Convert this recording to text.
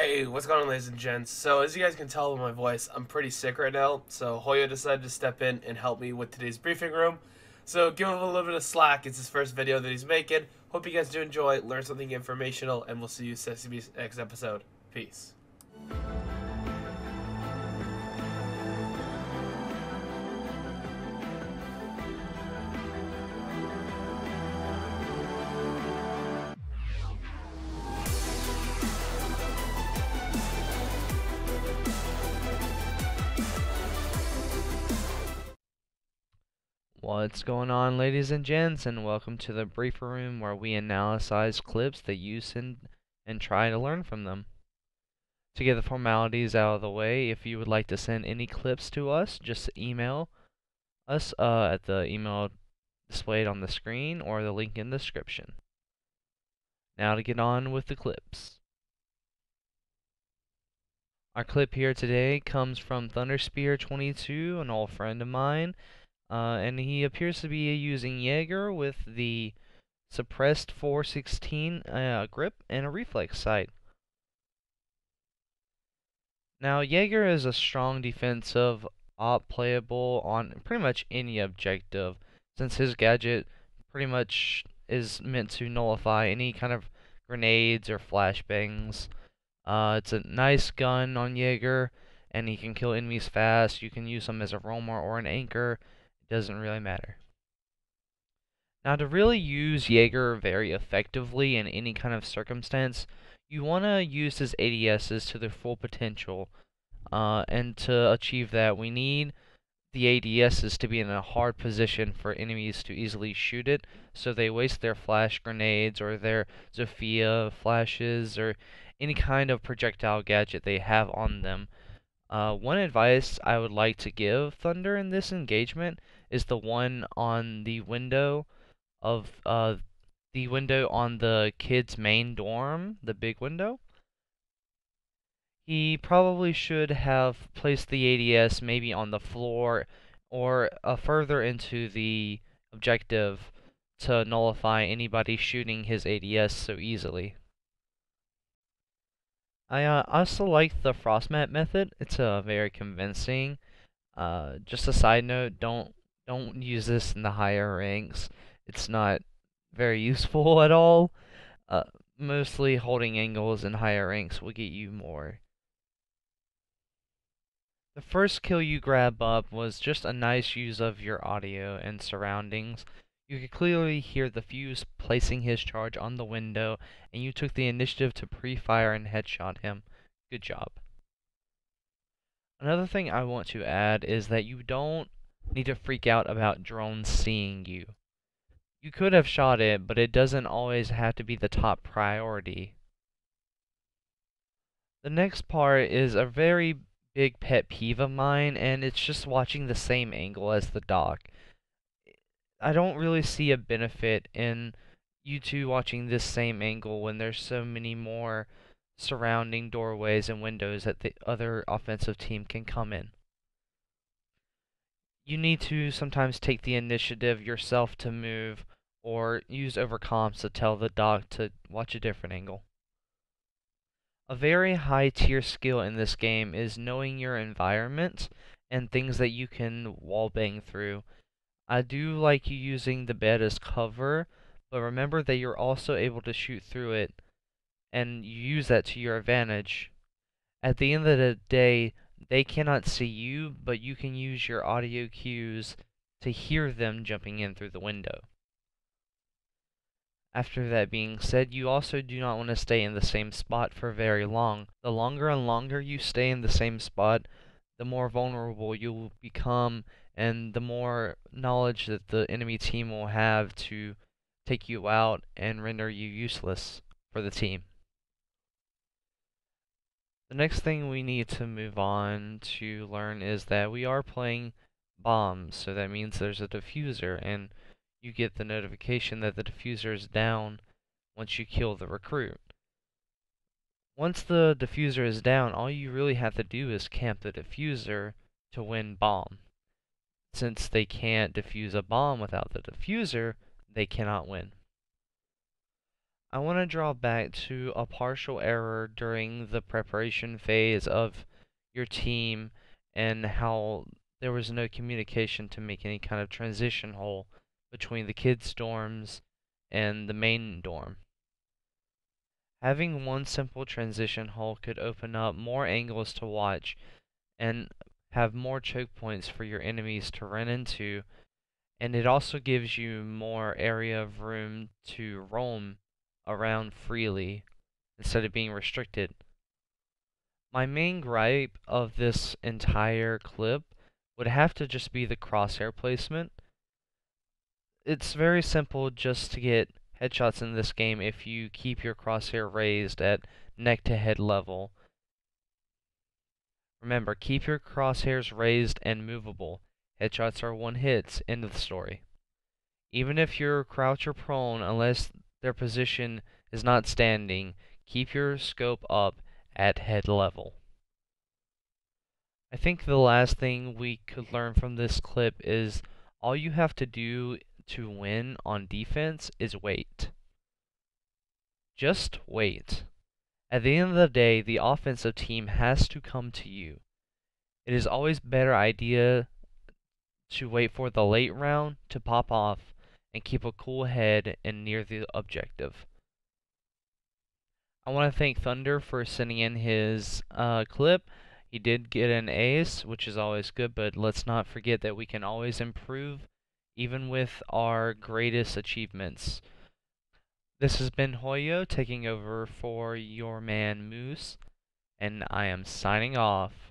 Hey, what's going on, ladies and gents? So, as you guys can tell by my voice, I'm pretty sick right now. So, Hoya decided to step in and help me with today's briefing room. So, give him a little bit of slack. It's his first video that he's making. Hope you guys do enjoy, learn something informational, and we'll see you next episode. Peace. What's going on, ladies and gents, and welcome to the briefer room where we analyze clips that you send and try to learn from them. To get the formalities out of the way, if you would like to send any clips to us, just email us at the email displayed on the screen or the link in the description. Now to get on with the clips. Our clip here today comes from Thunderspear22, an old friend of mine. And he appears to be using Jager with the suppressed 416 grip and a reflex sight. Now, Jager is a strong defensive op playable on pretty much any objective, since his gadget pretty much is meant to nullify any kind of grenades or flashbangs. It's a nice gun on Jager, and he can kill enemies fast. You can use him as a roamer or an anchor. Doesn't really matter. Now, to really use Jager very effectively in any kind of circumstance, you want to use his ADSs to their full potential. And to achieve that, we need the ADSs to be in a hard position for enemies to easily shoot it, so they waste their flash grenades or their Zofia flashes or any kind of projectile gadget they have on them. One advice I would like to give Thunder in this engagement is the one on the window of the window on the kid's main dorm, the big window. He probably should have placed the ADS maybe on the floor or further into the objective to nullify anybody shooting his ADS so easily. I also like the frost mat method. It's very convincing. Just a side note, don't use this in the higher ranks. It's not very useful at all. Mostly holding angles in higher ranks will get you more. The first kill you grab up was just a nice use of your audio and surroundings. You could clearly hear the fuse placing his charge on the window, and you took the initiative to pre-fire and headshot him. Good job. Another thing I want to add is that you don't need to freak out about drones seeing you. You could have shot it, but it doesn't always have to be the top priority. The next part is a very big pet peeve of mine, and it's just watching the same angle as the dock. I don't really see a benefit in you two watching this same angle when there's so many more surrounding doorways and windows that the other offensive team can come in. You need to sometimes take the initiative yourself to move, or use overcomms to tell the dock to watch a different angle. A very high tier skill in this game is knowing your environment and things that you can wallbang through. I do like you using the bed as cover, but remember that you're also able to shoot through it, and you use that to your advantage. At the end of the day, they cannot see you, but you can use your audio cues to hear them jumping in through the window. After that being said, you also do not want to stay in the same spot for very long. The longer and longer you stay in the same spot, the more vulnerable you will become, and the more knowledge that the enemy team will have to take you out and render you useless for the team. The next thing we need to move on to learn is that we are playing bombs, so that means there's a diffuser, and you get the notification that the diffuser is down once you kill the recruit. Once the diffuser is down, all you really have to do is camp the diffuser to win bomb. Since they can't defuse a bomb without the diffuser, they cannot win. I want to draw back to a partial error during the preparation phase of your team and how there was no communication to make any kind of transition hole between the kids' dorms and the main dorm. Having one simple transition hole could open up more angles to watch and have more choke points for your enemies to run into, and it also gives you more area of room to roam around freely instead of being restricted. My main gripe of this entire clip would have to just be the crosshair placement. It's very simple just to get headshots in this game if you keep your crosshair raised at neck to head level. Remember, keep your crosshairs raised and movable. Headshots are one hits, end of the story. Even if you're crouch or prone, unless their position is not standing, keep your scope up at head level. I think the last thing we could learn from this clip is all you have to do to win on defense is wait. Just wait. At the end of the day, the offensive team has to come to you. It is always a better idea to wait for the late round to pop off and keep a cool head and near the objective. I want to thank Thunder for sending in his clip. He did get an ace, which is always good, but let's not forget that we can always improve even with our greatest achievements. This has been Hoyo taking over for your man Moose, and I am signing off.